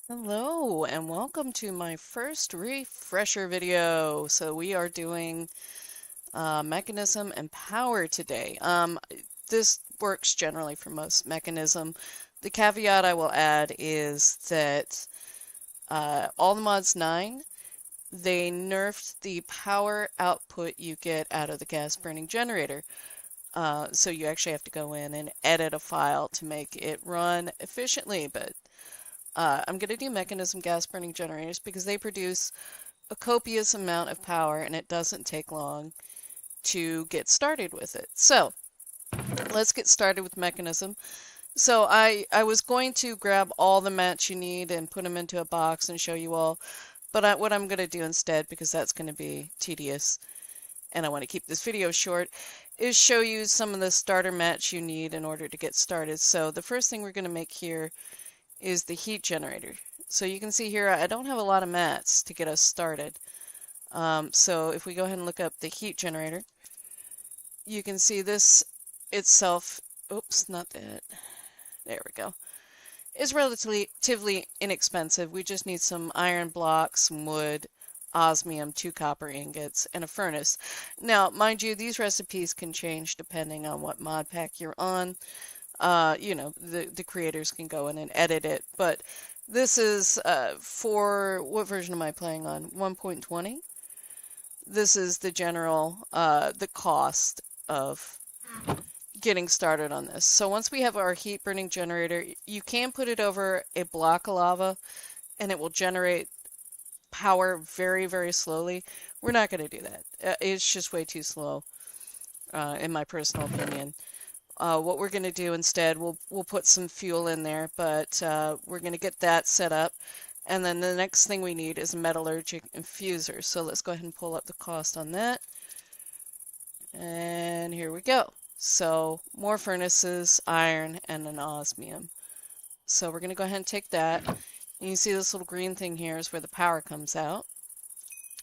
Hello and welcome to my first refresher video. So we are doing mechanism and power today. This works generally for most mechanism. The caveat I will add is that all the mods 9, they nerfed the power output you get out of the gas burning generator. So you actually have to go in and edit a file to make it run efficiently, but I'm going to do mechanism gas burning generators because they produce a copious amount of power and it doesn't take long to get started with it. So let's get started with mechanism. So I was going to grab all the mats you need and put them into a box and show you all, but what I'm going to do instead, because that's going to be tedious and I want to keep this video short, is show you some of the starter mats you need in order to get started. So the first thing we're going to make here is the heat generator. So you can see here I don't have a lot of mats to get us started. So if we go ahead and look up the heat generator, you can see this itself, oops, not that, there we go, is relatively inexpensive. We just need some iron blocks, some wood, osmium, 2 copper ingots, and a furnace. Now, mind you, these recipes can change depending on what mod pack you're on. The creators can go in and edit it, but this is for, what version am I playing on? 1.20? This is the general, the cost of getting started on this. So once we have our heat burning generator, you can put it over a block of lava and it will generate power very, very slowly. We're not going to do that. It's just way too slow, in my personal opinion. What we're going to do instead, we'll put some fuel in there, but we're going to get that set up. And then the next thing we need is a metallurgic infuser. So let's go ahead and pull up the cost on that. And here we go. So more furnaces, iron, and an osmium. So we're going to go ahead and take that. And you see this little green thing here is where the power comes out.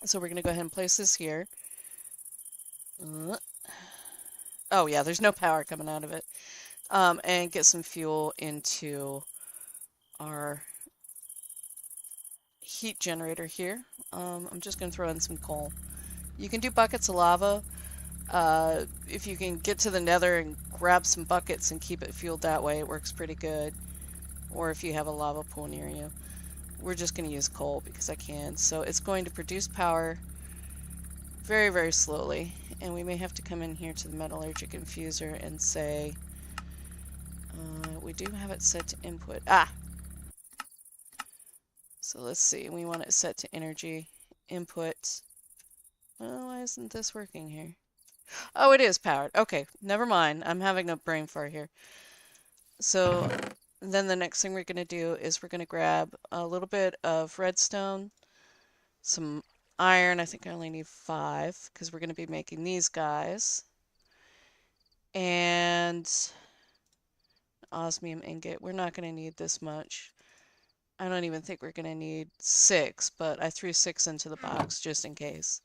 So we're going to go ahead and place this here. Oh yeah, there's no power coming out of it. And get some fuel into our heat generator here. I'm just going to throw in some coal. You can do buckets of lava. If you can get to the nether and grab some buckets and keep it fueled that way, it works pretty good. Or if you have a lava pool near you. We're just going to use coal because I can. So it's going to produce power very, very slowly. And we may have to come in here to the metallurgic infuser and say, we do have it set to input. So let's see. We want it set to energy input. Well, why isn't this working here? Oh, it is powered. Okay, never mind. I'm having a brain fart here. So then the next thing we're going to do is we're going to grab a little bit of redstone, some iron. I think I only need 5 because we're going to be making these guys. And osmium ingot. We're not going to need this much. I don't even think we're going to need 6, but I threw 6 into the box just in case.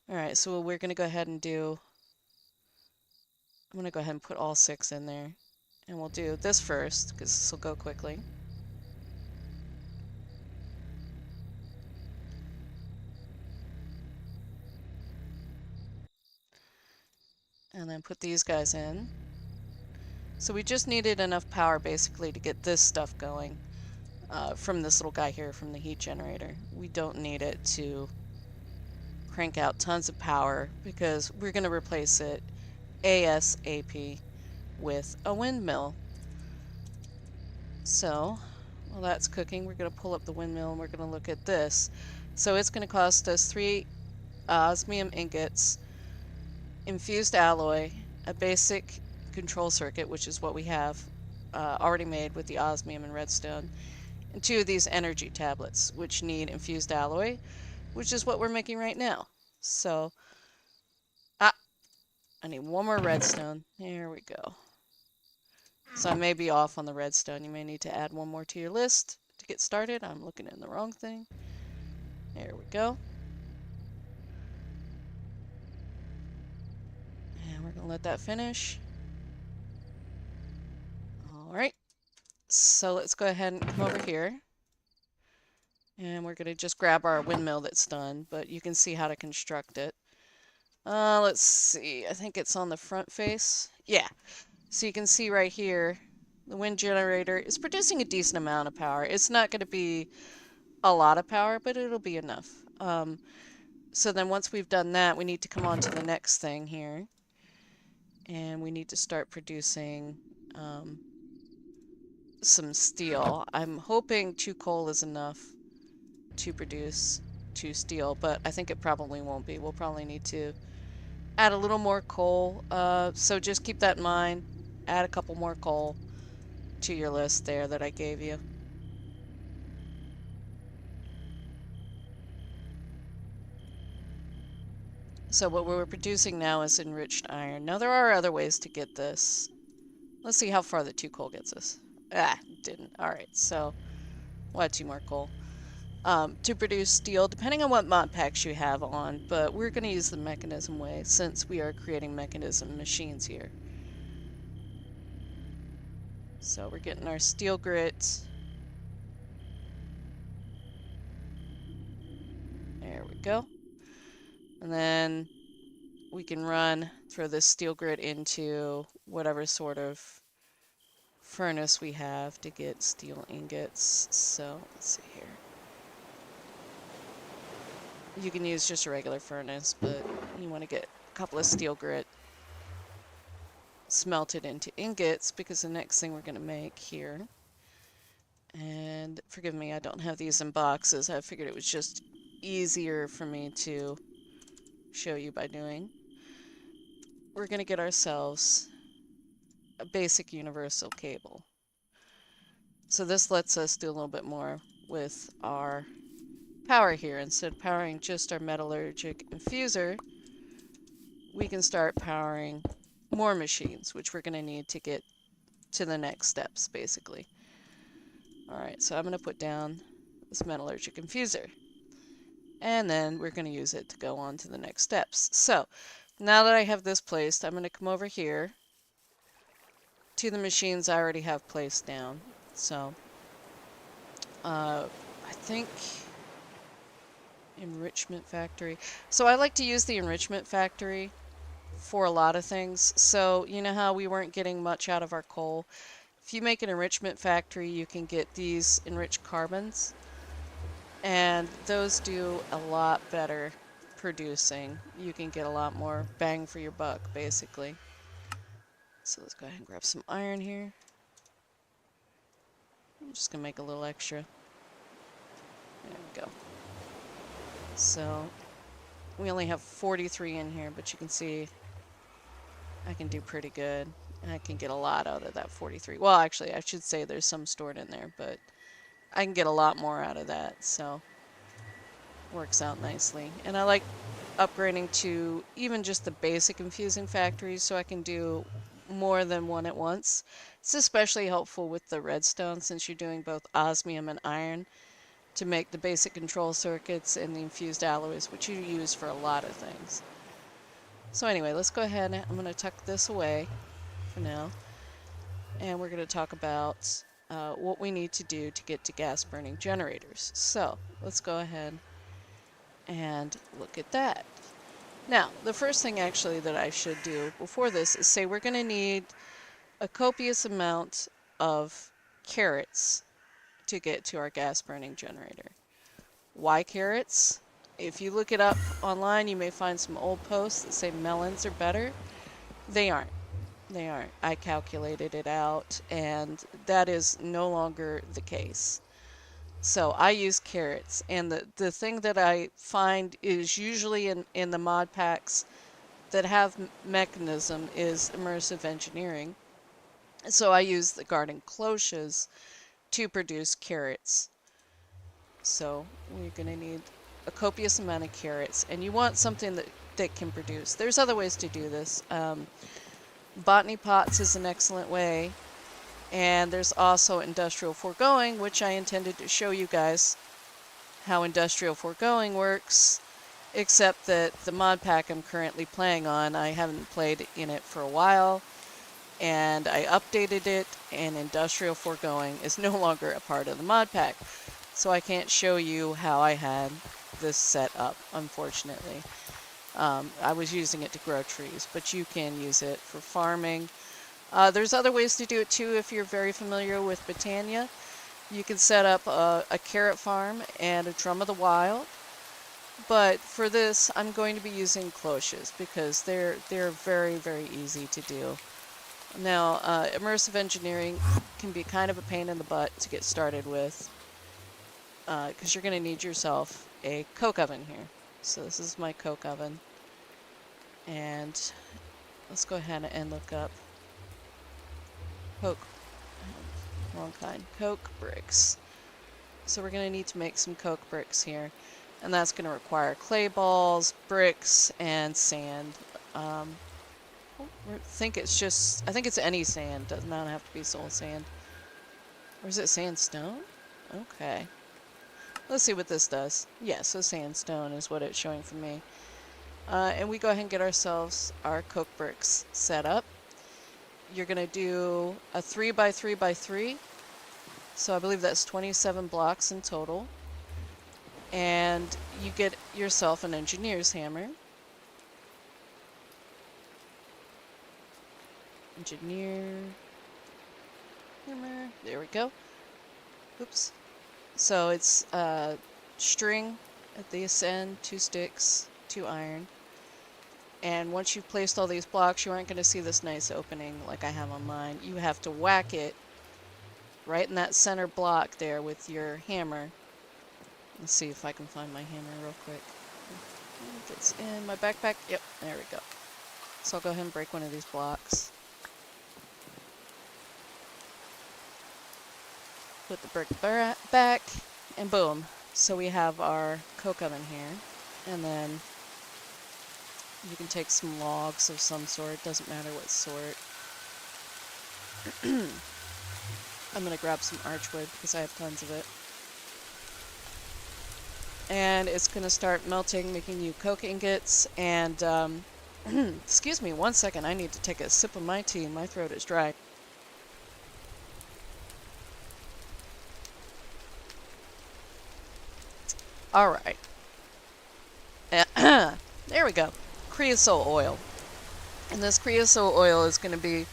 Alright, so we're going to go ahead and do, I'm going to go ahead and put all 6 in there. And we'll do this first, because this will go quickly. And then put these guys in. So we just needed enough power, basically, to get this stuff going from this little guy here, from the heat generator. We don't need it to crank out tons of power, because we're going to replace it ASAP with a windmill. So, while that's cooking, we're going to pull up the windmill and we're going to look at this. So it's going to cost us 3 osmium ingots, infused alloy, a basic control circuit, which is what we have already made with the osmium and redstone, and 2 of these energy tablets, which need infused alloy, which is what we're making right now. So, I need 1 more redstone. There we go. So I may be off on the redstone. You may need to add 1 more to your list to get started. I'm looking in the wrong thing. There we go. And we're going to let that finish. Alright. So let's go ahead and come over here. And we're going to just grab our windmill that's done, but you can see how to construct it. Let's see. I think it's on the front face. Yeah. So you can see right here, the wind generator is producing a decent amount of power. It's not going to be a lot of power, but it'll be enough. So then once we've done that, we need to come on to the next thing here. And we need to start producing some steel. I'm hoping 2 coal is enough to produce 2 steel, but I think it probably won't be. We'll probably need to add a little more coal. So just keep that in mind. Add a couple more coal to your list there that I gave you. So what we're producing now is enriched iron. Now there are other ways to get this. Let's see how far the 2 coal gets us. Ah, didn't. Alright, so we'll add 2 more coal. To produce steel, depending on what mod packs you have on, but we're going to use the Mechanism way since we are creating Mechanism machines here. So we're getting our steel grit. There we go. And then we can throw this steel grit into whatever sort of furnace we have to get steel ingots. So let's see here. You can use just a regular furnace, but you want to get a couple of steel grit smelted into ingots because the next thing we're going to make here, and forgive me, I don't have these in boxes. I figured it was just easier for me to show you by doing. We're going to get ourselves a basic universal cable. So this lets us do a little bit more with our power here. Instead of powering just our metallurgic infuser, we can start powering more machines, which we're going to need to get to the next steps, basically. Alright, so I'm going to put down this metallurgic infuser. And then we're going to use it to go on to the next steps. So, now that I have this placed, I'm going to come over here to the machines I already have placed down. So, I think enrichment factory. So I like to use the enrichment factory for a lot of things. So you know how we weren't getting much out of our coal? If you make an enrichment factory, you can get these enriched carbons, and those do a lot better producing. You can get a lot more bang for your buck, basically. So let's go ahead and grab some iron here. I'm just going to make a little extra. There we go. So we only have 43 in here, but you can see I can do pretty good. And I can get a lot out of that 43. Well, actually, I should say there's some stored in there, but I can get a lot more out of that, so works out nicely. And I like upgrading to even just the basic infusing factories so I can do more than one at once. It's especially helpful with the redstone since you're doing both osmium and iron to make the basic control circuits and the infused alloys, which you use for a lot of things. So anyway, let's go ahead and I'm going to tuck this away for now. And we're going to talk about what we need to do to get to gas burning generators. So let's go ahead and look at that. Now, the first thing actually that I should do before this is say we're going to need a copious amount of carrots to get to our gas burning generator. Why carrots? If you look it up online, you may find some old posts that say melons are better. They aren't. They aren't. I calculated it out, and that is no longer the case. So I use carrots, and the thing that I find is usually in the mod packs that have Mechanism is immersive engineering. So I use the garden cloches to produce carrots. So we're going to need a copious amount of carrots, and you want something that can produce. There's other ways to do this. Botany pots is an excellent way, and there's also industrial foregoing, which I intended to show you guys how industrial foregoing works, except that the mod pack I'm currently playing on, I haven't played in it for a while, and I updated it, and industrial foregoing is no longer a part of the mod pack. so I can't show you how I had this set up, unfortunately. I was using it to grow trees, but you can use it for farming. There's other ways to do it too if you're very familiar with Botania. You can set up a carrot farm and a drum of the wild. But for this, I'm going to be using cloches because they're very, very easy to do. Now, immersive engineering can be kind of a pain in the butt to get started with because you're going to need yourself a coke oven here. So this is my coke oven. And let's go ahead and look up coke. Wrong kind. Coke bricks. So we're going to need to make some coke bricks here. And that's going to require clay balls, bricks, and sand. I think it's any sand. Does not have to be soul sand. Or is it sandstone? Okay. Let's see what this does. Yeah, so sandstone is what it's showing for me. And we go ahead and get ourselves our coke bricks set up. You're going to do a 3x3x3. So I believe that's 27 blocks in total. And you get yourself an engineer's hammer. Engineer hammer. There we go. Oops. So it's string at this end, 2 sticks, 2 iron. And once you've placed all these blocks, you aren't going to see this nice opening like I have on mine. You have to whack it right in that center block there with your hammer. Let's see if I can find my hammer real quick. It's in my backpack. Yep, there we go. So I'll go ahead and break one of these blocks. Put the brick back, and boom. So we have our coke oven here. And then you can take some logs of some sort. Doesn't matter what sort. I'm going to grab some archwood because I have tons of it. And it's going to start melting, making you coke ingots. And, excuse me, 1 second. I need to take a sip of my tea. My throat is dry. All right. There we go. Creosote oil. And this creosote oil is going to be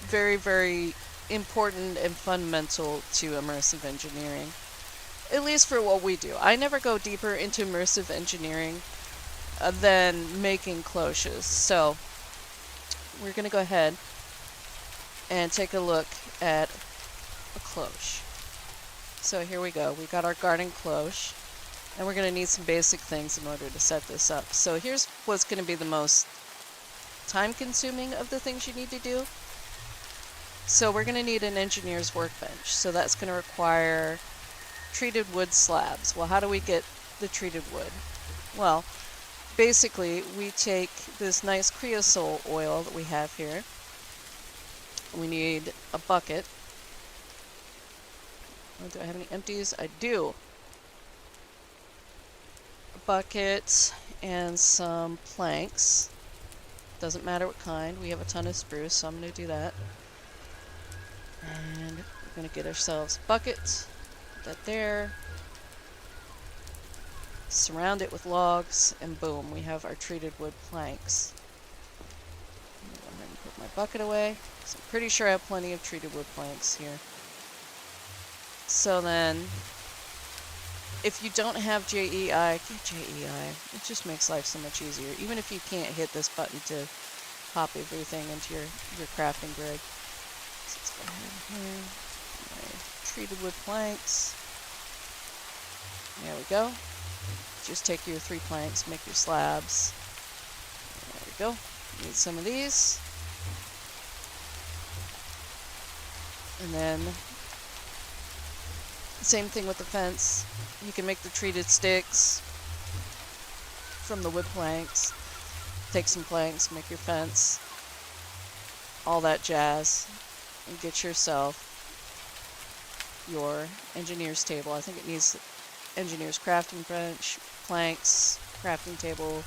very, very important and fundamental to immersive engineering. At least for what we do. I never go deeper into immersive engineering than making cloches. So we're going to go ahead and take a look at a cloche. So here we go. We got our garden cloche. And we're going to need some basic things in order to set this up. So here's what's going to be the most time-consuming of the things you need to do. So we're going to need an engineer's workbench. So that's going to require treated wood slabs. Well, how do we get the treated wood? Well, basically, we take this nice creosote oil that we have here. We need a bucket. Oh, do I have any empties? I do. A bucket and some planks. Doesn't matter what kind. We have a ton of spruce, so I'm going to do that. And we're going to get ourselves a bucket. Put that there. Surround it with logs, and boom, we have our treated wood planks. I'm going to go ahead and put my bucket away. So I'm pretty sure I have plenty of treated wood planks here. So then, if you don't have JEI, get JEI. It just makes life so much easier. Even if you can't hit this button to pop everything into your crafting grid. So let's go ahead here. My treated wood planks. There we go. Just take your 3 planks, make your slabs. There we go. Need some of these. And then, same thing with the fence. You can make the treated sticks from the wood planks. Take some planks, make your fence. All that jazz. And get yourself your engineer's table. I think it needs engineer's crafting bench, planks, crafting table,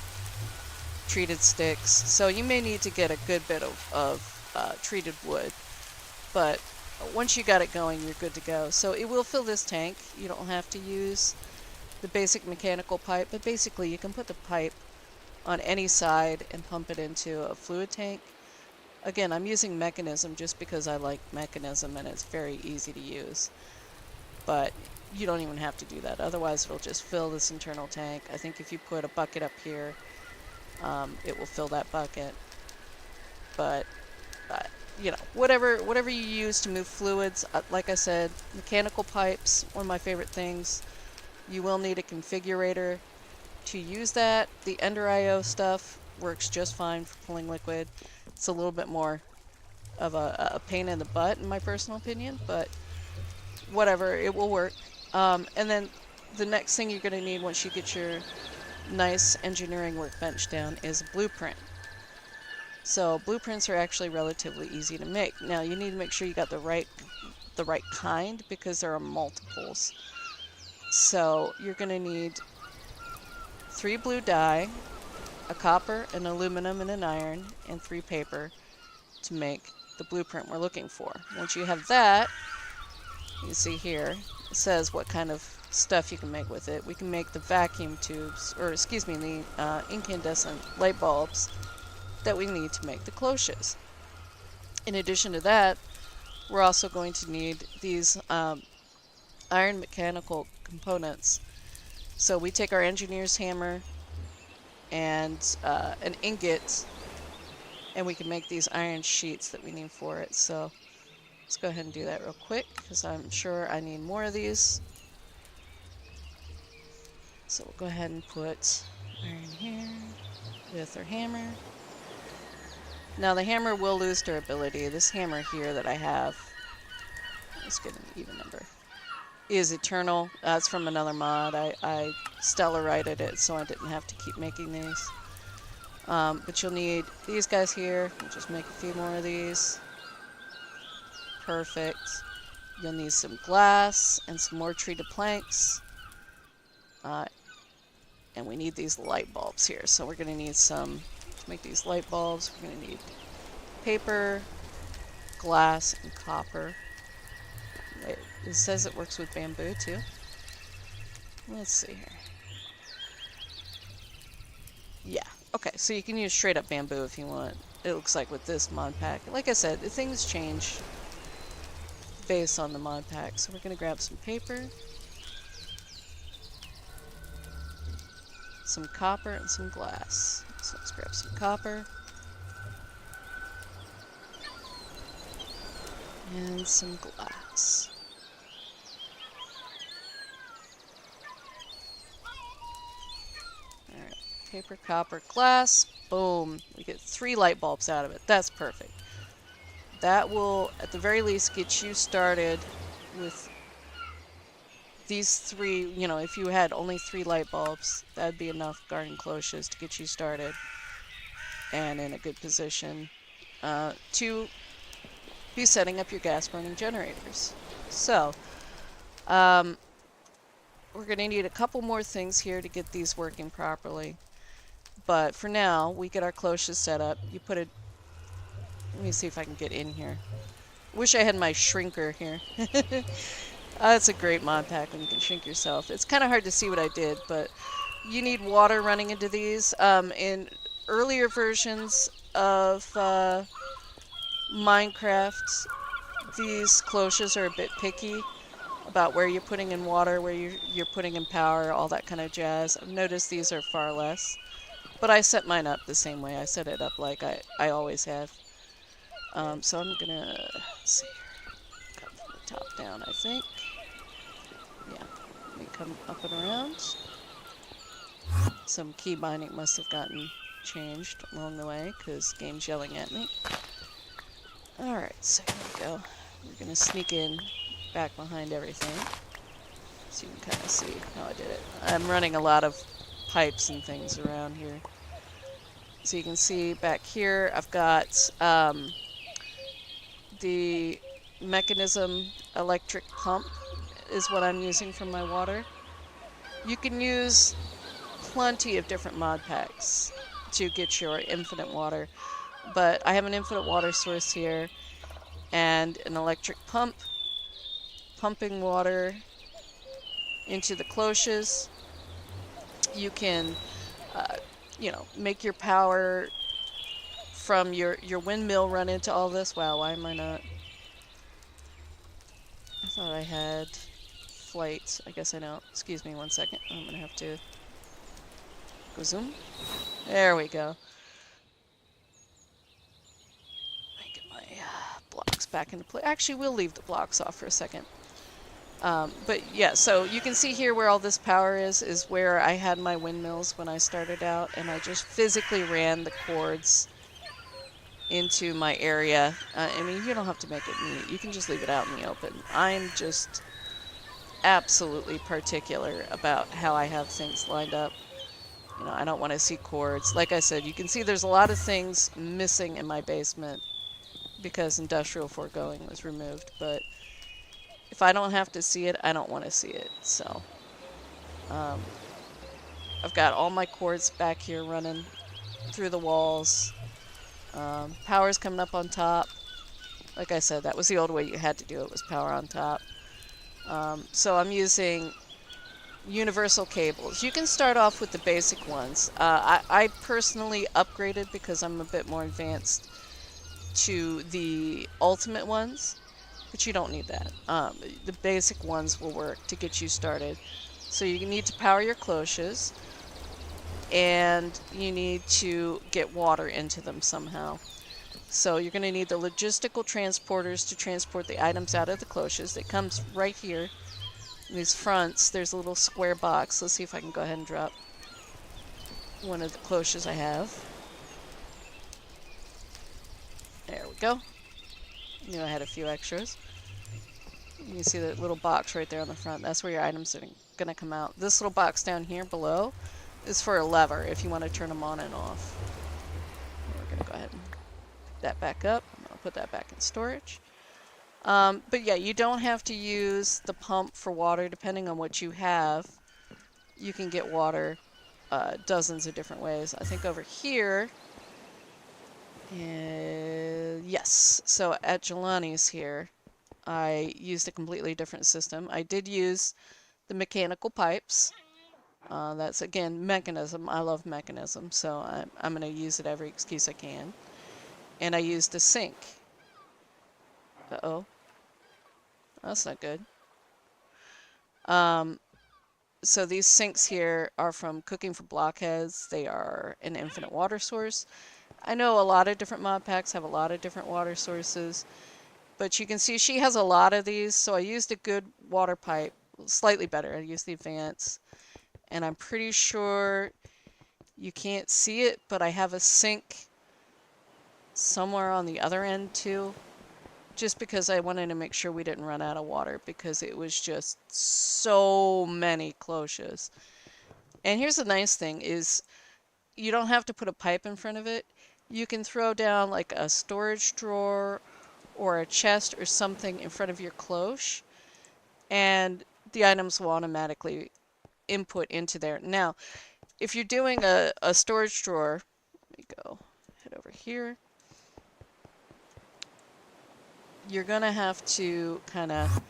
treated sticks. So you may need to get a good bit of treated wood. But once you got it going, you're good to go. So it will fill this tank. You don't have to use the basic mechanical pipe, but basically you can put the pipe on any side and pump it into a fluid tank. Again, I'm using Mekenism just because I like Mekenism and it's very easy to use. But you don't even have to do that. Otherwise, it'll just fill this internal tank. I think if you put a bucket up here, it will fill that bucket. But, you know, whatever you use to move fluids, like I said, mechanical pipes, one of my favorite things. You will need a configurator to use that. The Ender IO stuff works just fine for pulling liquid. It's a little bit more of a pain in the butt, in my personal opinion, but whatever, it will work. And then the next thing you're going to need once you get your nice engineering workbench down is a blueprint. So blueprints are actually relatively easy to make. Now you need to make sure you got the right kind, because there are multiples. So you're going to need 3 blue dye, a copper, an aluminum, and an iron, and 3 paper to make the blueprint we're looking for. Once you have that, you see here, it says what kind of stuff you can make with it. We can make the vacuum tubes, or excuse me, the incandescent light bulbs that we need to make the cloches. In addition to that, we're also going to need these iron mechanical components. So we take our engineer's hammer and an ingot, and we can make these iron sheets that we need for it. So let's go ahead and do that real quick, because I'm sure I need more of these. So we'll go ahead and put iron here with our hammer. Now the hammer will lose durability. This hammer here that I have, let's get an even number, is eternal. It's from another mod. I stellarited it so I didn't have to keep making these. But you'll need these guys here. We'll just make a few more of these. Perfect. You'll need some glass and some more treated planks. And we need these light bulbs here. So we're going to need some, to make these light bulbs, we're going to need paper, glass, and copper. It says it works with bamboo too. Let's see here. Yeah, okay, so you can use straight up bamboo if you want. It looks like with this mod pack. Like I said, things change based on the mod pack. So we're going to grab some paper, some copper, and some glass. So let's grab some copper and some glass. Alright, paper, copper, glass. Boom. We get 3 light bulbs out of it. That's perfect. That will, at the very least, get you started with these 3. You know, if you had only 3 light bulbs, that'd be enough garden cloches to get you started and in a good position to be setting up your gas burning generators. So, we're going to need a couple more things here to get these working properly. But for now, we get our cloches set up. You put a... Let me see if I can get in here. Wish I had my shrinker here. That's a great mod pack when you can shrink yourself. It's kind of hard to see what I did, but you need water running into these. In earlier versions of Minecraft, these cloches are a bit picky about where you're putting in water, where you're putting in power, all that kind of jazz. I've noticed these are far less. But I set mine up the same way. I set it up like I always have. So I'm gonna, let's see here, come from the top down, I think. Yeah, let me come up and around. Some key binding must have gotten changed along the way, because game's yelling at me. Alright, so here we go. We're gonna sneak in back behind everything, so you can kind of see how I did it. I'm running a lot of pipes and things around here. So you can see back here, I've got the Mekenism electric pump is what I'm using for my water. You can use plenty of different mod packs to get your infinite water, but I have an infinite water source here, and an electric pump, pumping water into the cloches. You can, uh, make your power from your windmill run into all this. Wow, why am I not? I thought I had flights. I guess I don't. Excuse me one second. I'm going to have to go zoom. There we go. Get my blocks back into play. Actually, we'll leave the blocks off for a second. But yeah, so you can see here where all this power is where I had my windmills when I started out, and I just physically ran the cords into my area. I mean, you don't have to make it neat. You can just leave it out in the open. I'm just absolutely particular about how I have things lined up. You know, I don't want to see cords. Like I said, you can see there's a lot of things missing in my basement because industrial foregoing was removed, but if I don't have to see it, I don't want to see it. So I've got all my cords back here running through the walls. Power's coming up on top. Like I said, that was the old way you had to do it, was power on top. So I'm using universal cables. You can start off with the basic ones. I personally upgraded because I'm a bit more advanced to the ultimate ones, but you don't need that. The basic ones will work to get you started. So you need to power your cloches, and you need to get water into them somehow. So you're going to need the logistical transporters to transport the items out of the cloches. It comes right here. In these fronts, there's a little square box. Let's see if I can go ahead and drop one of the cloches I have. There we go. Knew I had a few extras. You can see that little box right there on the front. That's where your items are going to come out. This little box down here below is for a lever if you want to turn them on and off. We're going to go ahead and pick that back up. I'll put that back in storage. But yeah, you don't have to use the pump for water. Depending on what you have, you can get water dozens of different ways. I think over here, yes, so at Jelani's here, I used a completely different system. I did use the mechanical pipes. That's, again, Mechanism. I love Mechanism, so I'm going to use it every excuse I can. And I used a sink. Uh-oh. That's not good. So these sinks here are from Cooking for Blockheads. They are an infinite water source. I know a lot of different mod packs have a lot of different water sources, but you can see she has a lot of these, so I used a good water pipe, slightly better. I used the Advance, and I'm pretty sure you can't see it, but I have a sink somewhere on the other end too, just because I wanted to make sure we didn't run out of water, because it was just so many cloches. And here's the nice thing is you don't have to put a pipe in front of it. You can throw down like a storage drawer or a chest or something in front of your cloche, and the items will automatically input into there. Now, if you're doing a storage drawer, let me go head over here. You're going to have to kind of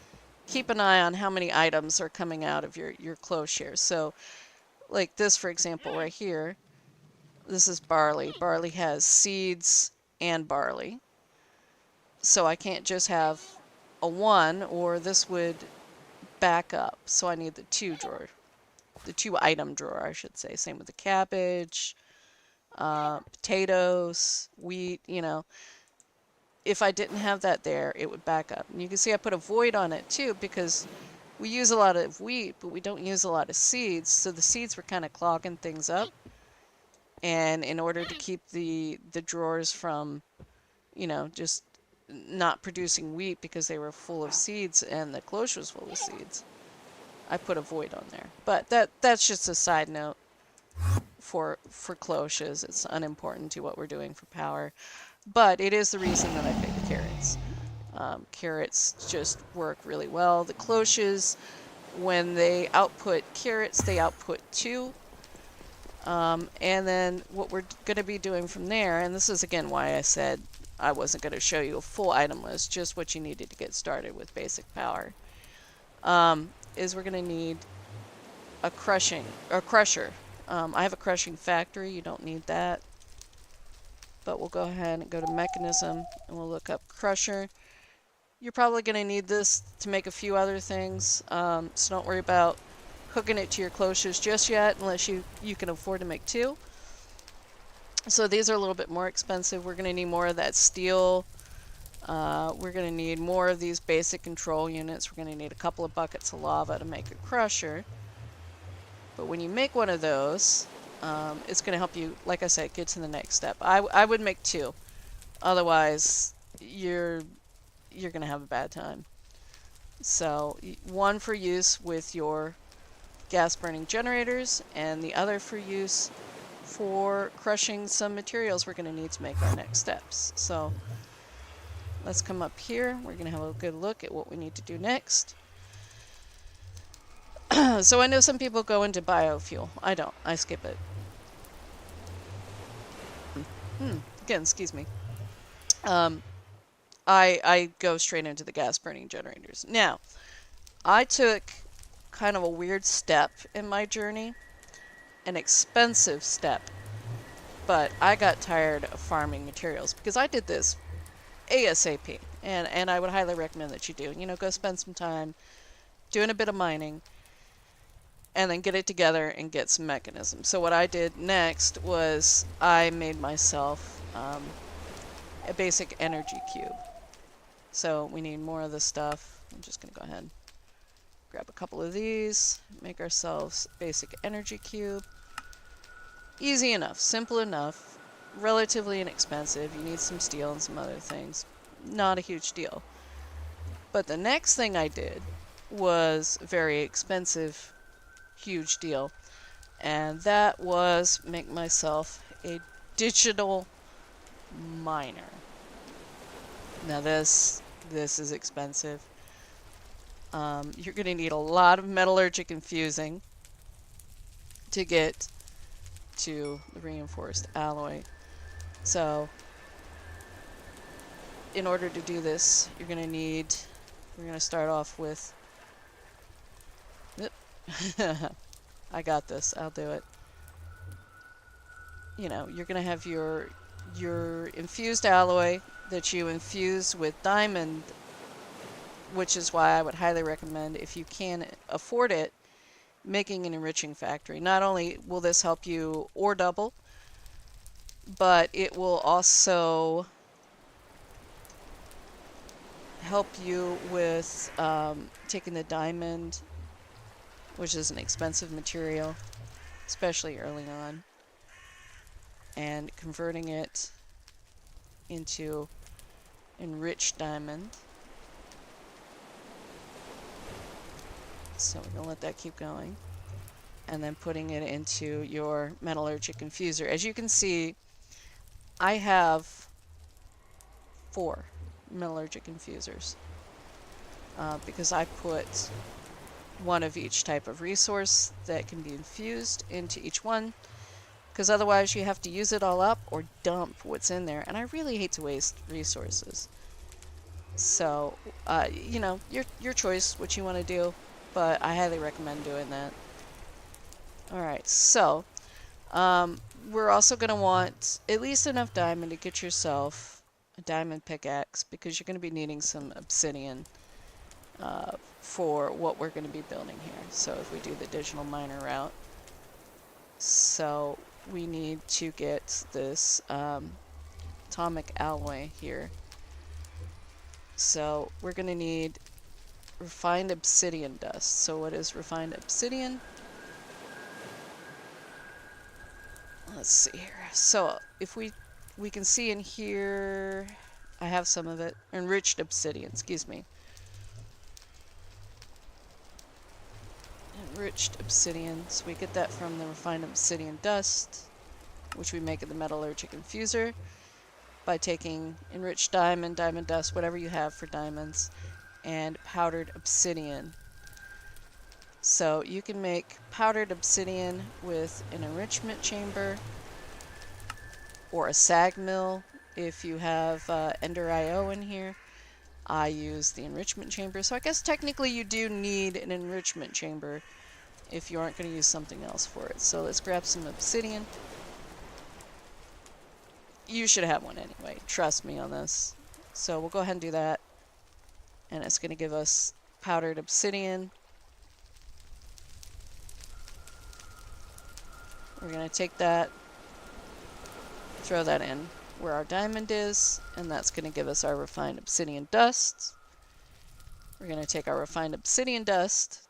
keep an eye on how many items are coming out of your cloche here. So, like this, for example, right here, this is barley. Barley has seeds and barley. So I can't just have a 1, or this would back up. So I need the 2 drawer. The 2 item drawer, I should say. Same with the cabbage, potatoes, wheat, you know. If I didn't have that there, it would back up. And you can see I put a void on it too, because we use a lot of wheat, but we don't use a lot of seeds. So the seeds were kind of clogging things up. And in order to keep the drawers from, you know, just not producing wheat because they were full of seeds and the cloche was full of seeds, I put a void on there. But that's just a side note for cloches. It's unimportant to what we're doing for power. But it is the reason that I picked carrots. Carrots just work really well. The cloches, when they output carrots, they output 2. And then what we're going to be doing from there, and this is again why I said I wasn't going to show you a full item list, just what you needed to get started with basic power. Is we're going to need a crusher. I have a crushing factory. You don't need that. But we'll go ahead and go to Mechanism, and we'll look up crusher. You're probably going to need this to make a few other things, so don't worry about hooking it to your cloches just yet, unless you can afford to make two. So these are a little bit more expensive. We're going to need more of that steel. We're going to need more of these basic control units. We're going to need a couple of buckets of lava to make a crusher. But when you make one of those, it's going to help you, like I said, get to the next step. I would make two. Otherwise, you're going to have a bad time. So one for use with your gas burning generators, and the other for use for crushing some materials we're going to need to make our next steps. So let's come up here. We're going to have a good look at what we need to do next. So I know some people go into biofuel. I don't. I skip it. Again, excuse me. I go straight into the gas burning generators. Now, I took kind of a weird step in my journey, an expensive step, but I got tired of farming materials because I did this ASAP, and I would highly recommend that you do. You know, go spend some time doing a bit of mining, and then get it together and get some mechanism. So what I did next was I made myself a basic energy cube. So we need more of this stuff. I'm just going to go ahead and grab a couple of these, make ourselves basic energy cube. Easy enough, simple enough, relatively inexpensive. You need some steel and some other things. Not a huge deal. But the next thing I did was very expensive, huge deal. And that was make myself a digital miner. Now this is expensive. You're going to need a lot of metallurgic infusing to get to the reinforced alloy. So in order to do this, we're going to start off with I got this. I'll do it. You know, you're going to have your infused alloy that you infuse with diamond, which is why I would highly recommend, if you can afford it, making an enriching factory. Not only will this help you ore double, but it will also help you with taking the diamond, which is an expensive material, especially early on, and converting it into enriched diamond. So we're going to let that keep going. And then putting it into your metallurgic infuser. As you can see, I have 4 metallurgic infusers. Because I put one of each type of resource that can be infused into each one. Because otherwise you have to use it all up or dump what's in there. And I really hate to waste resources. So, you know, your choice, what you want to do. But I highly recommend doing that. Alright, so we're also going to want at least enough diamond to get yourself a diamond pickaxe, because you're going to be needing some obsidian for what we're going to be building here. So if we do the digital miner route, so we need to get this atomic alloy here. So we're going to need refined obsidian dust. So what is refined obsidian? Let's see here. So if we can see in here, I have some of it. Enriched obsidian, excuse me. Enriched obsidian. So we get that from the refined obsidian dust, which we make in the metallurgic infuser by taking enriched diamond, diamond dust, whatever you have for diamonds, and powdered obsidian. So you can make powdered obsidian with an enrichment chamber or a sag mill. If you have Ender IO in here, I use the enrichment chamber. So I guess technically you do need an enrichment chamber if you aren't going to use something else for it. So let's grab some obsidian. You should have one anyway. Trust me on this. So we'll go ahead and do that. And it's going to give us powdered obsidian. We're going to take that, throw that in where our diamond is, and that's going to give us our refined obsidian dust. We're going to take our refined obsidian dust,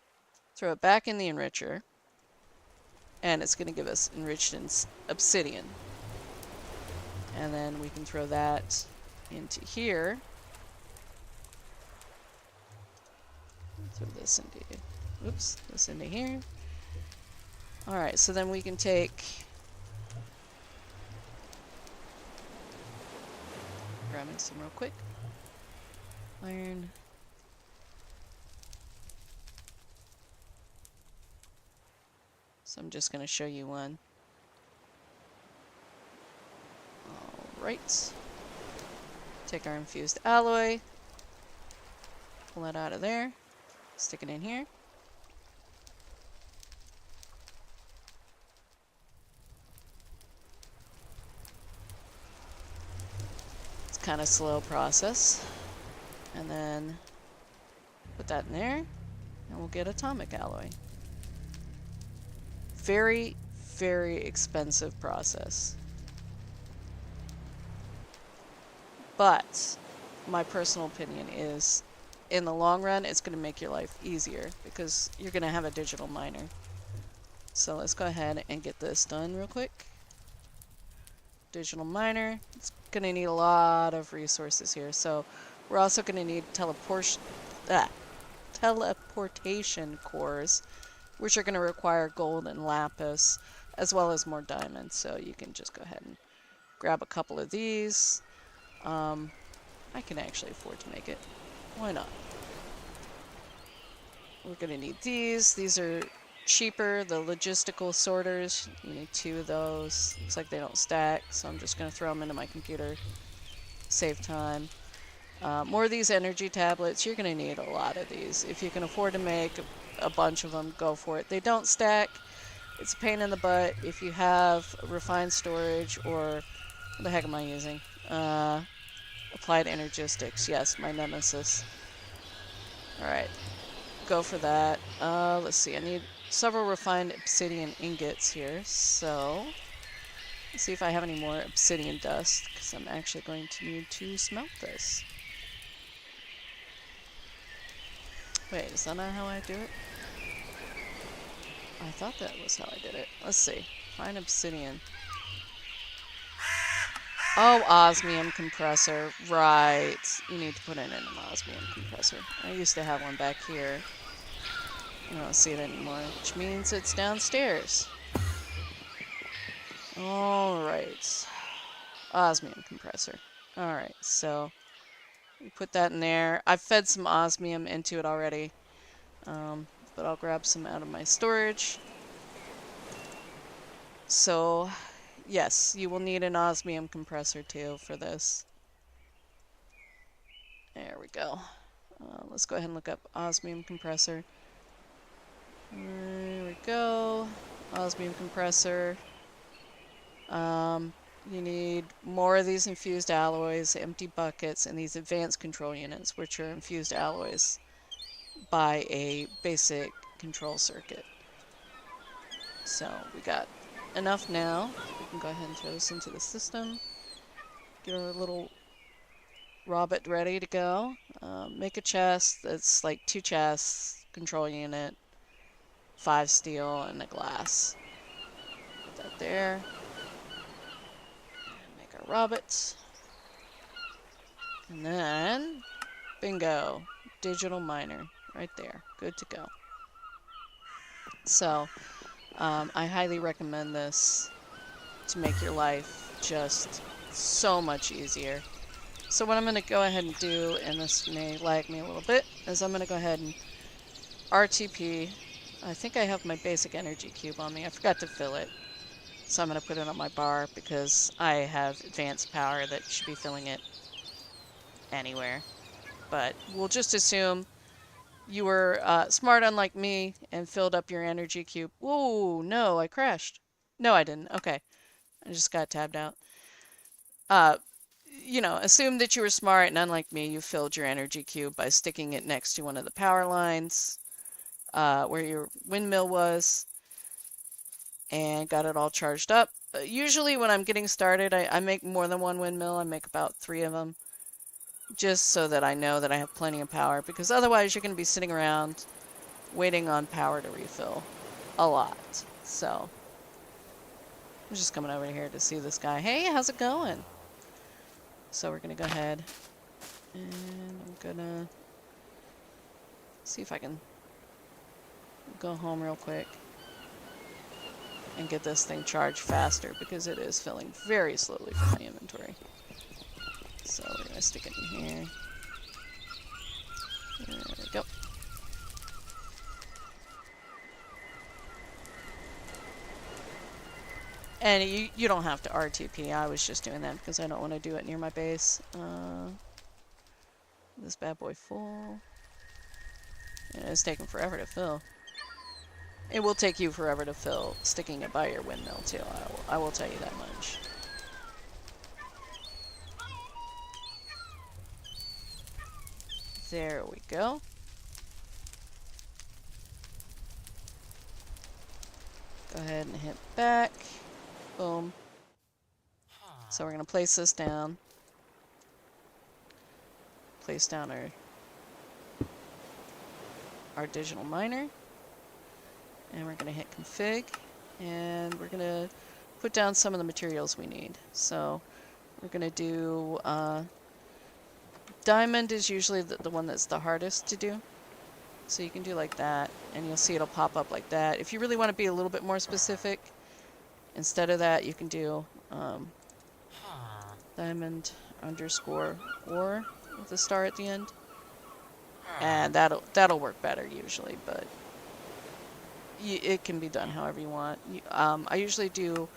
throw it back in the enricher, and it's going to give us enriched obsidian. And then we can throw that into here. Throw this into, oops, this into here. Alright, so then we can take, grabbing some real quick, iron. So I'm just going to show you one. Alright. Take our infused alloy, pull that out of there, stick it in here. It's kind of a slow process. And then put that in there, and we'll get atomic alloy. Very, very expensive process. But my personal opinion is, in the long run, it's going to make your life easier because you're going to have a digital miner. So let's go ahead and get this done real quick. Digital miner. It's going to need a lot of resources here. So we're also going to need teleportation cores, which are going to require gold and lapis, as well as more diamonds. So you can just go ahead and grab a couple of these. I can actually afford to make it. Why not? We're going to need these. These are cheaper, the logistical sorters. You need 2 of those. Looks like they don't stack, so I'm just going to throw them into my computer. Save time. More of these energy tablets. You're going to need a lot of these. If you can afford to make a bunch of them, go for it. They don't stack. It's a pain in the butt. If you have refined storage, or what the heck am I using? Applied energistics. Yes, my nemesis. Alright. Go for that. Let's see. I need several refined obsidian ingots here. So, let's see if I have any more obsidian dust, because I'm actually going to need to smelt this. Wait, is that not how I do it? I thought that was how I did it. Let's see. Fine obsidian. Oh, osmium compressor. Right. You need to put in an osmium compressor. I used to have one back here. I don't see it anymore, which means it's downstairs. Alright. Osmium compressor. Alright, so we put that in there. I've fed some osmium into it already, but I'll grab some out of my storage. So, yes, you will need an osmium compressor too for this. There we go. Let's go ahead and look up osmium compressor. There we go. Osmium compressor. You need more of these infused alloys, empty buckets, and these advanced control units, which are infused alloys by a basic control circuit. So we got enough now. We can go ahead and throw this into the system. Get our little robot ready to go. Make a chest that's like 2 chests, control unit, 5 steel, and a glass. Put that there. Make our robots. And then, bingo, digital miner right there. Good to go. So, I highly recommend this to make your life just so much easier. So what I'm going to go ahead and do, and this may lag me a little bit, is I'm going to go ahead and RTP. I think I have my basic energy cube on me. I forgot to fill it. So I'm going to put it on my bar because I have advanced power that should be filling it anywhere. But we'll just assume you were smart unlike me and filled up your energy cube. Whoa, no, I crashed. No, I didn't. Okay, I just got tabbed out. Assume that you were smart and unlike me, you filled your energy cube by sticking it next to one of the power lines where your windmill was and got it all charged up. Usually when I'm getting started, I make more than one windmill. I make about 3 of them just so that I know that I have plenty of power, because otherwise you're going to be sitting around waiting on power to refill a lot. So I'm just coming over here to see this guy. Hey, how's it going? So we're going to go ahead and I'm going to see if I can go home real quick and get this thing charged faster, because it is filling very slowly from my inventory. So we're going to stick it in here. There we go. And you don't have to RTP. I was just doing that because I don't want to do it near my base. This bad boy full. And it's taking forever to fill. It will take you forever to fill sticking it by your windmill too. I will tell you that much. There we go. Go ahead and hit back. Boom. So we're going to place this down. Place down our digital miner. And we're going to hit config. And we're going to put down some of the materials we need. So we're going to do... diamond is usually the one that's the hardest to do. So you can do like that, and you'll see it'll pop up like that. If you really want to be a little bit more specific, instead of that, you can do diamond underscore ore with a star at the end. And that'll work better usually, but it can be done however you want. I usually do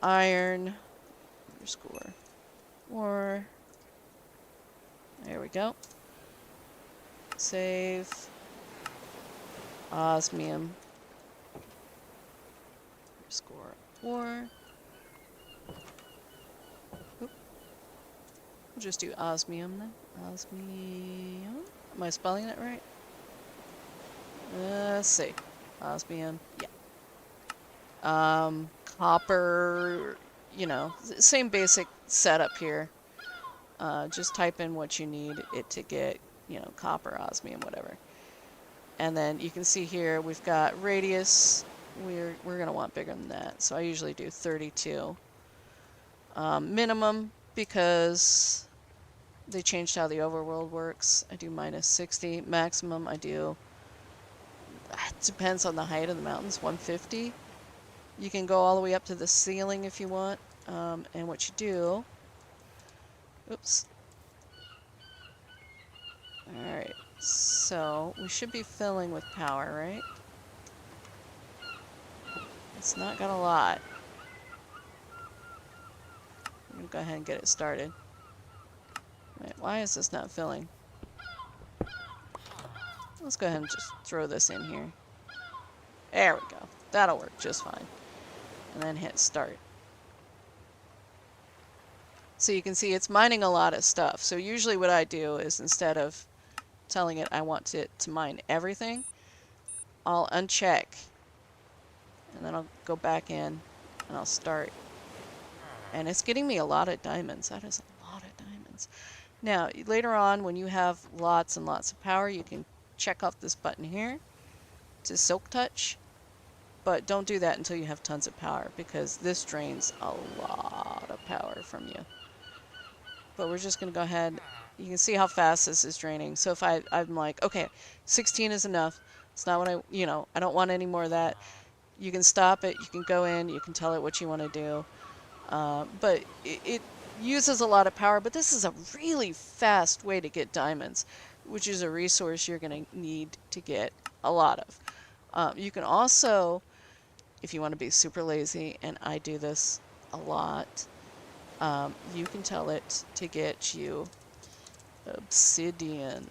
iron underscore ore. There we go. Save. Osmium underscore ore. Oop. We'll just do osmium then. Osmium. Am I spelling it right? Let's see. Osmium. Yeah. Copper. Same basic setup here. Just type in what you need it to get, copper, osmium, whatever. And then you can see here we've got radius. We're going to want bigger than that. So I usually do 32. Minimum, because they changed how the overworld works. I do minus 60. Maximum, I do, it depends on the height of the mountains, 150. You can go all the way up to the ceiling if you want. And what you do... Oops. Alright, so we should be filling with power, right? It's not got a lot. I'm going to go ahead and get it started. Right, why is this not filling? Let's go ahead and just throw this in here. There we go. That'll work just fine. And then hit start. So you can see it's mining a lot of stuff. So usually what I do is, instead of telling it I want it to mine everything, I'll uncheck. And then I'll go back in and I'll start. And it's getting me a lot of diamonds. That is a lot of diamonds. Now, later on, when you have lots and lots of power, you can check off this button here to silk touch. But don't do that until you have tons of power, because this drains a lot of power from you. But we're just going to go ahead. You can see how fast this is draining. So if I'm like, okay, 16 is enough. It's not what I don't want any more of that. You can stop it. You can go in. You can tell it what you want to do. But it uses a lot of power. But this is a really fast way to get diamonds, which is a resource you're going to need to get a lot of. You can also if you want to be super lazy, and I do this a lot, you can tell it to get you obsidian.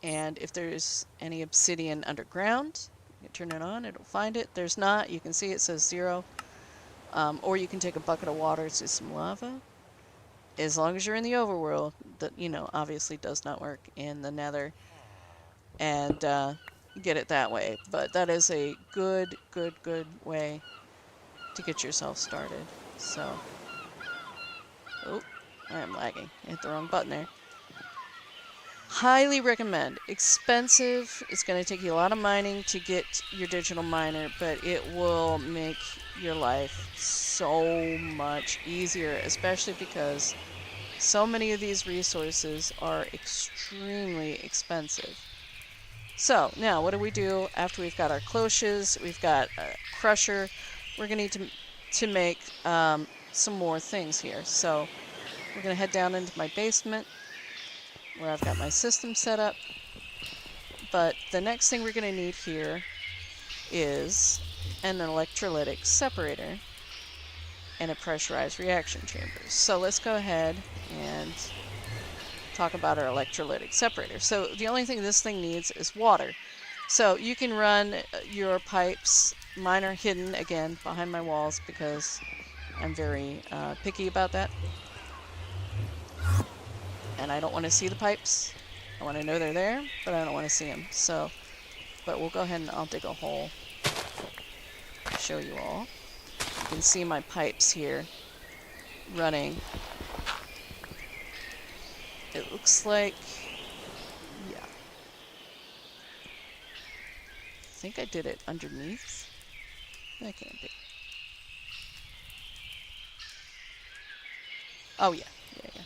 And if there's any obsidian underground, you turn it on, it'll find it. There's not, you can see it says 0. Or you can take a bucket of water to some lava. As long as you're in the overworld, that, you know, obviously does not work in the nether. And get it that way. But that is a good way to get yourself started. So, oh, I am lagging. I hit the wrong button there. Highly recommend. Expensive. It's going to take you a lot of mining to get your digital miner, but it will make your life so much easier, especially because so many of these resources are extremely expensive. So, now what do we do after we've got our cloches, we've got a crusher? We're going to need to make some more things here. So, we're going to head down into my basement, where I've got my system set up. But the next thing we're going to need here is an electrolytic separator and a pressurized reaction chamber. So let's go ahead and talk about our electrolytic separator. So the only thing this thing needs is water. So you can run your pipes. Mine are hidden, again, behind my walls because I'm very picky about that. And I don't want to see the pipes. I want to know they're there, but I don't want to see them. So, but we'll go ahead and I'll dig a hole. Show you all. You can see my pipes here running. It looks like, yeah. I think I did it underneath. That can't be. Oh yeah, yeah.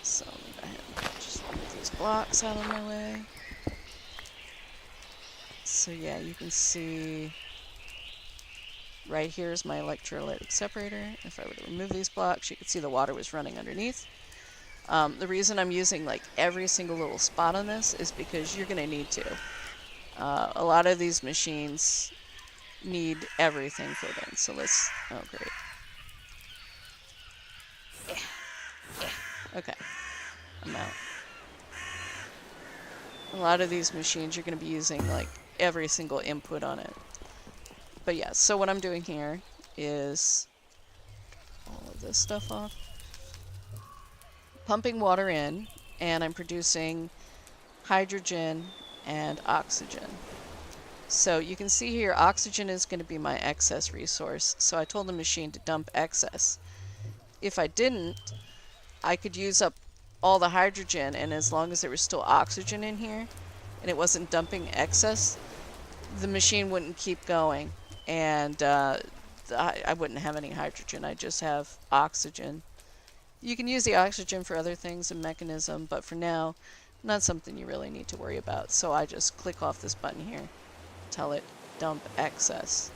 So let me go ahead and just move these blocks out of my way. So yeah, you can see right here is my electrolytic separator. If I were to remove these blocks, you can see the water was running underneath. The reason I'm using like every single little spot on this is because you're going to need to. A lot of these machines need everything filled in. So let's, oh great. Okay, I'm out. A lot of these machines you're going to be using like every single input on it. But yeah, so what I'm doing here is all of this stuff off. Pumping water in, and I'm producing hydrogen and oxygen. So you can see here, oxygen is going to be my excess resource. So I told the machine to dump excess. If I didn't, I could use up all the hydrogen, and as long as there was still oxygen in here, and it wasn't dumping excess, the machine wouldn't keep going. And I wouldn't have any hydrogen. I just have oxygen. You can use the oxygen for other things in Mekenism, but for now, not something you really need to worry about. So I just click off this button here, tell it dump excess.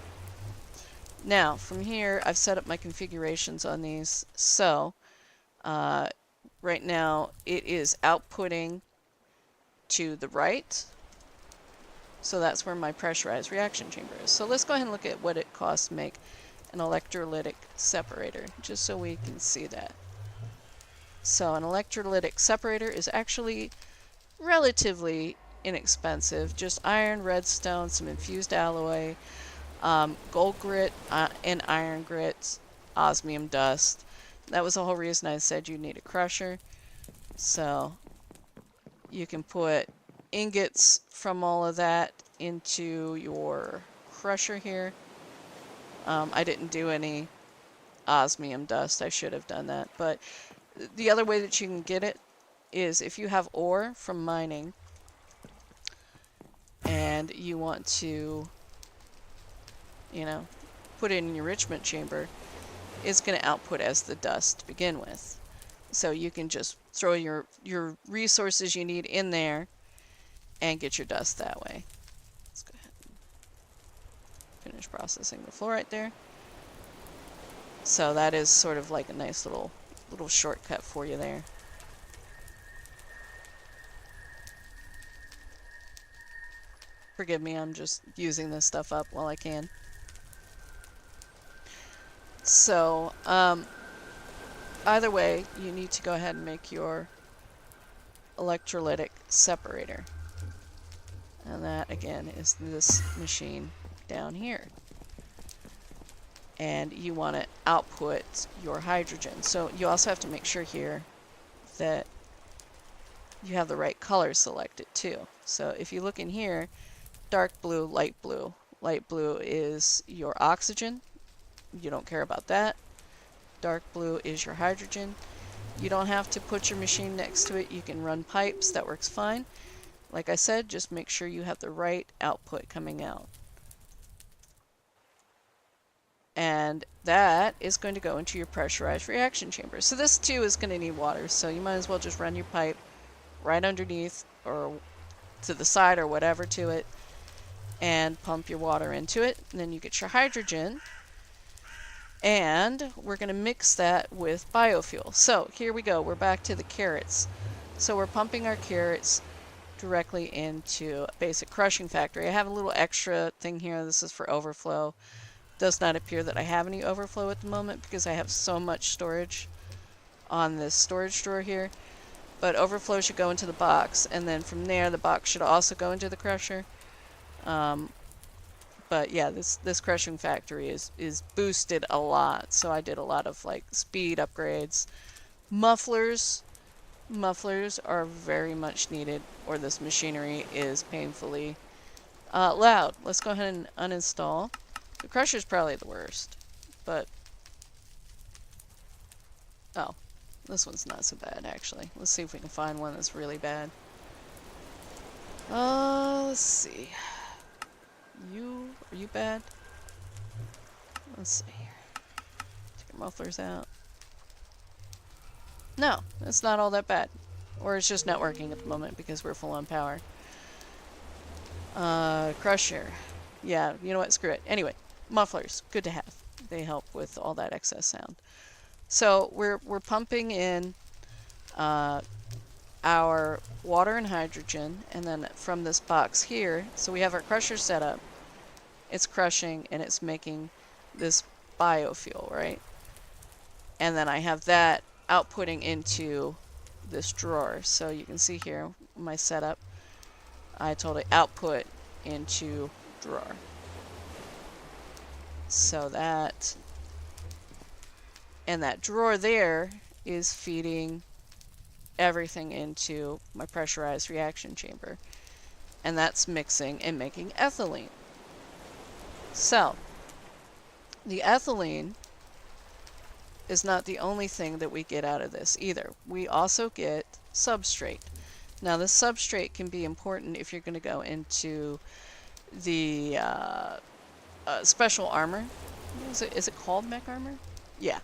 Now, from here, I've set up my configurations on these. So, right now, it is outputting to the right. So that's where my pressurized reaction chamber is. So let's go ahead and look at what it costs to make an electrolytic separator, just so we can see that. So an electrolytic separator is actually relatively inexpensive. Just iron, redstone, some infused alloy, gold grit and iron grit, osmium dust. That was the whole reason I said you need a crusher. So you can put ingots from all of that into your crusher here. I didn't do any osmium dust. I should have done that. But the other way that you can get it is if you have ore from mining and you want to, you know, put it in your enrichment chamber, it's going to output as the dust to begin with. So you can just throw your resources you need in there and get your dust that way. Let's go ahead and finish processing the fluorite there. So that is sort of like a nice little shortcut for you there. Forgive me, I'm just using this stuff up while I can. So, either way, you need to go ahead and make your electrolytic separator. And that, again, is this machine down here. And you want to output your hydrogen. So you also have to make sure here that you have the right color selected too. So if you look in here, dark blue, light blue. Light blue is your oxygen. You don't care about that. Dark blue is your hydrogen. You don't have to put your machine next to it. You can run pipes. That works fine. Like I said, just make sure you have the right output coming out. And that is going to go into your pressurized reaction chamber. So this too is going to need water, so you might as well just run your pipe right underneath or to the side or whatever to it and pump your water into it. And then you get your hydrogen, and we're going to mix that with biofuel. So here we go, we're back to the carrots. So we're pumping our carrots directly into a basic crushing factory. I have a little extra thing here. This is for overflow. Does not appear that I have any overflow at the moment because I have so much storage on this storage drawer here. But overflow should go into the box, and then from there the box should also go into the crusher. But yeah, this crushing factory is boosted a lot, so I did a lot of like speed upgrades. Mufflers are very much needed, or this machinery is painfully loud. Let's go ahead and uninstall. The crusher's probably the worst, but oh, this one's not so bad actually. Let's see if we can find one that's really bad. Let's see. Are you bad? Let's see here. Take your mufflers out. No, it's not all that bad. Or it's just not working at the moment because we're full on power. Crusher. Yeah, you know what? Screw it. Anyway, mufflers. Good to have. They help with all that excess sound. So we're pumping in our water and hydrogen, and then from this box here, so we have our crusher set up. It's crushing and it's making this biofuel, right? And then I have that outputting into this drawer. So you can see here my setup. I told it output into drawer. So that, and that drawer there is feeding everything into my pressurized reaction chamber. And that's mixing and making ethylene. So, the ethylene is not the only thing that we get out of this either. We also get substrate. Now this substrate can be important if you're going to go into the special armor. Is it called mech armor? Yeah.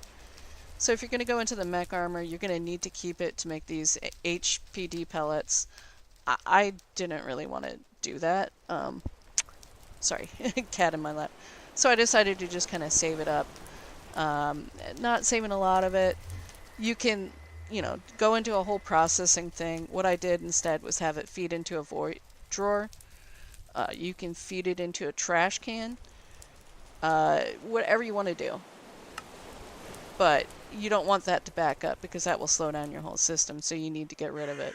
So if you're going to go into the mech armor, you're going to need to keep it to make these HPD pellets. I didn't really want to do that. Sorry, cat in my lap. So I decided to just kind of save it up. Not saving a lot of it. You can, go into a whole processing thing. What I did instead was have it feed into a void drawer. You can feed it into a trash can. Whatever you want to do. But you don't want that to back up because that will slow down your whole system, so you need to get rid of it.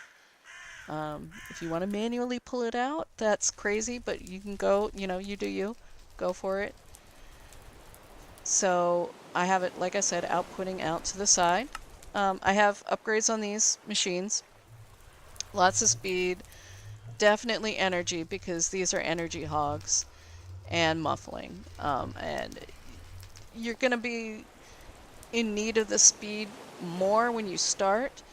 If you want to manually pull it out, that's crazy, but you can go, you do you. Go for it. So I have it, like I said, outputting out to the side. I have upgrades on these machines. Lots of speed. Definitely energy, because these are energy hogs. And muffling. And you're going to be in need of the speed more when you start,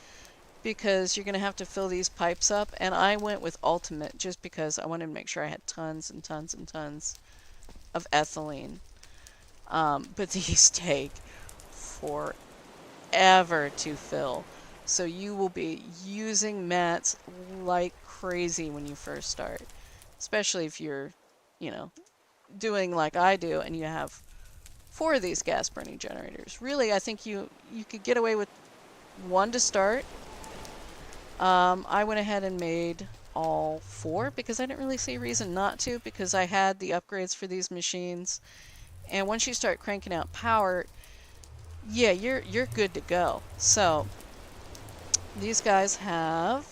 because you're going to have to fill these pipes up. And I went with ultimate just because I wanted to make sure I had tons and tons and tons of ethylene. But these take forever to fill. So you will be using mats like crazy when you first start. Especially if you're, doing like I do and you have 4 of these gas burning generators. Really, I think you could get away with 1 to start. I went ahead and made all 4 because I didn't really see a reason not to, because I had the upgrades for these machines. And once you start cranking out power, yeah, you're good to go. So these guys have,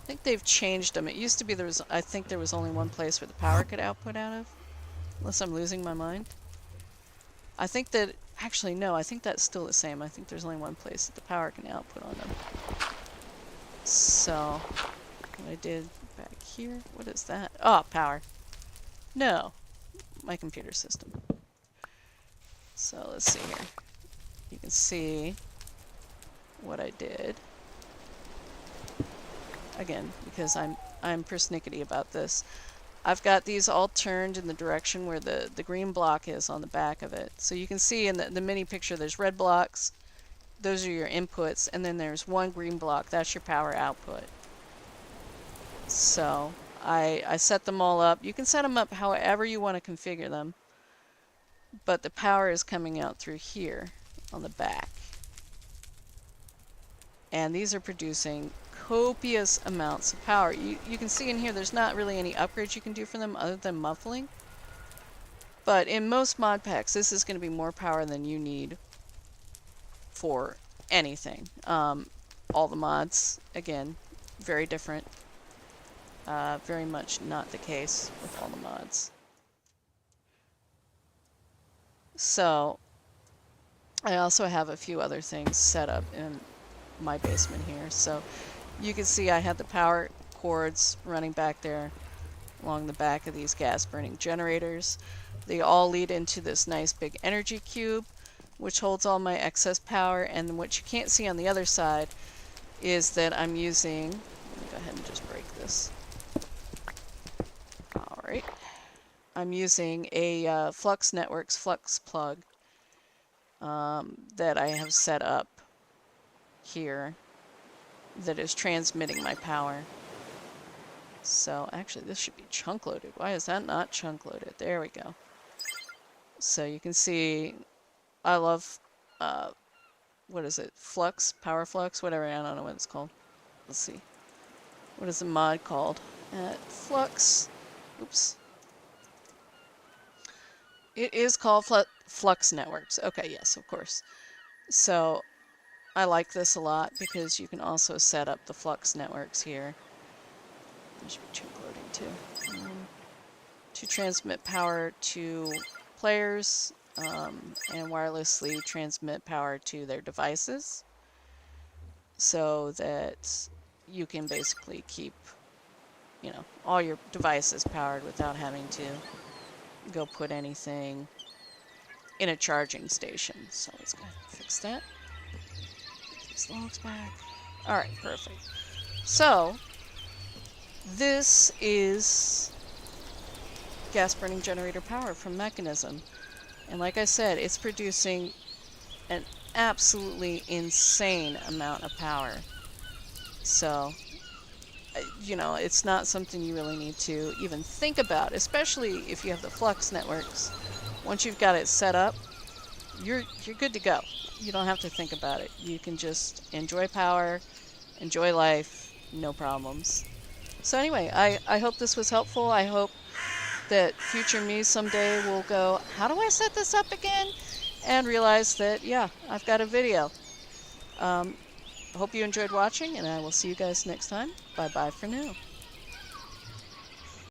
I think they've changed them. It used to be I think there was only one place where the power could output out of, unless I'm losing my mind. I think that, actually no, I think that's still the same. I think there's only one place that the power can output on them. So what I did back here, what is that? Oh, power. No, my computer system. So let's see here. You can see what I did. Again, because I'm persnickety about this. I've got these all turned in the direction where the green block is on the back of it. So you can see in the mini picture there's red blocks. Those are your inputs, and then there's one green block. That's your power output. So I set them all up. You can set them up however you want to configure them, but the power is coming out through here on the back. And these are producing copious amounts of power. You can see in here there's not really any upgrades you can do for them other than muffling. But in most mod packs, this is going to be more power than you need for anything. All the mods, again, very different. Very much not the case with all the mods. So, I also have a few other things set up in my basement here. So, you can see I had the power cords running back there along the back of these gas burning generators. They all lead into this nice big energy cube, which holds all my excess power. And what you can't see on the other side is that I'm using, let me go ahead and just break this. Alright. I'm using a Flux Networks Flux plug that I have set up here that is transmitting my power. So actually this should be chunk loaded. Why is that not chunk loaded? There we go. So you can see I love what is it? Flux? Power Flux? Whatever, I don't know what it's called. Let's see. What is the mod called? Flux. Oops. It is called Flux Networks. Okay, yes, of course. So I like this a lot because you can also set up the Flux Networks here. There should be chunk loading too. To transmit power to players and wirelessly transmit power to their devices so that you can basically keep, you know, all your devices powered without having to go put anything in a charging station. So let's go ahead and fix that. Get these logs back. Alright, perfect. So this is gas burning generator power from Mekenism. And like I said, it's producing an absolutely insane amount of power. So, you know, it's not something you really need to even think about, especially if you have the Flux Networks. Once you've got it set up, you're good to go. You don't have to think about it. You can just enjoy power, enjoy life, no problems. So anyway, I hope this was helpful. I hope that future me someday will go, how do I set this up again? And realize that, yeah, I've got a video. Hope you enjoyed watching, and I will see you guys next time. Bye-bye for now.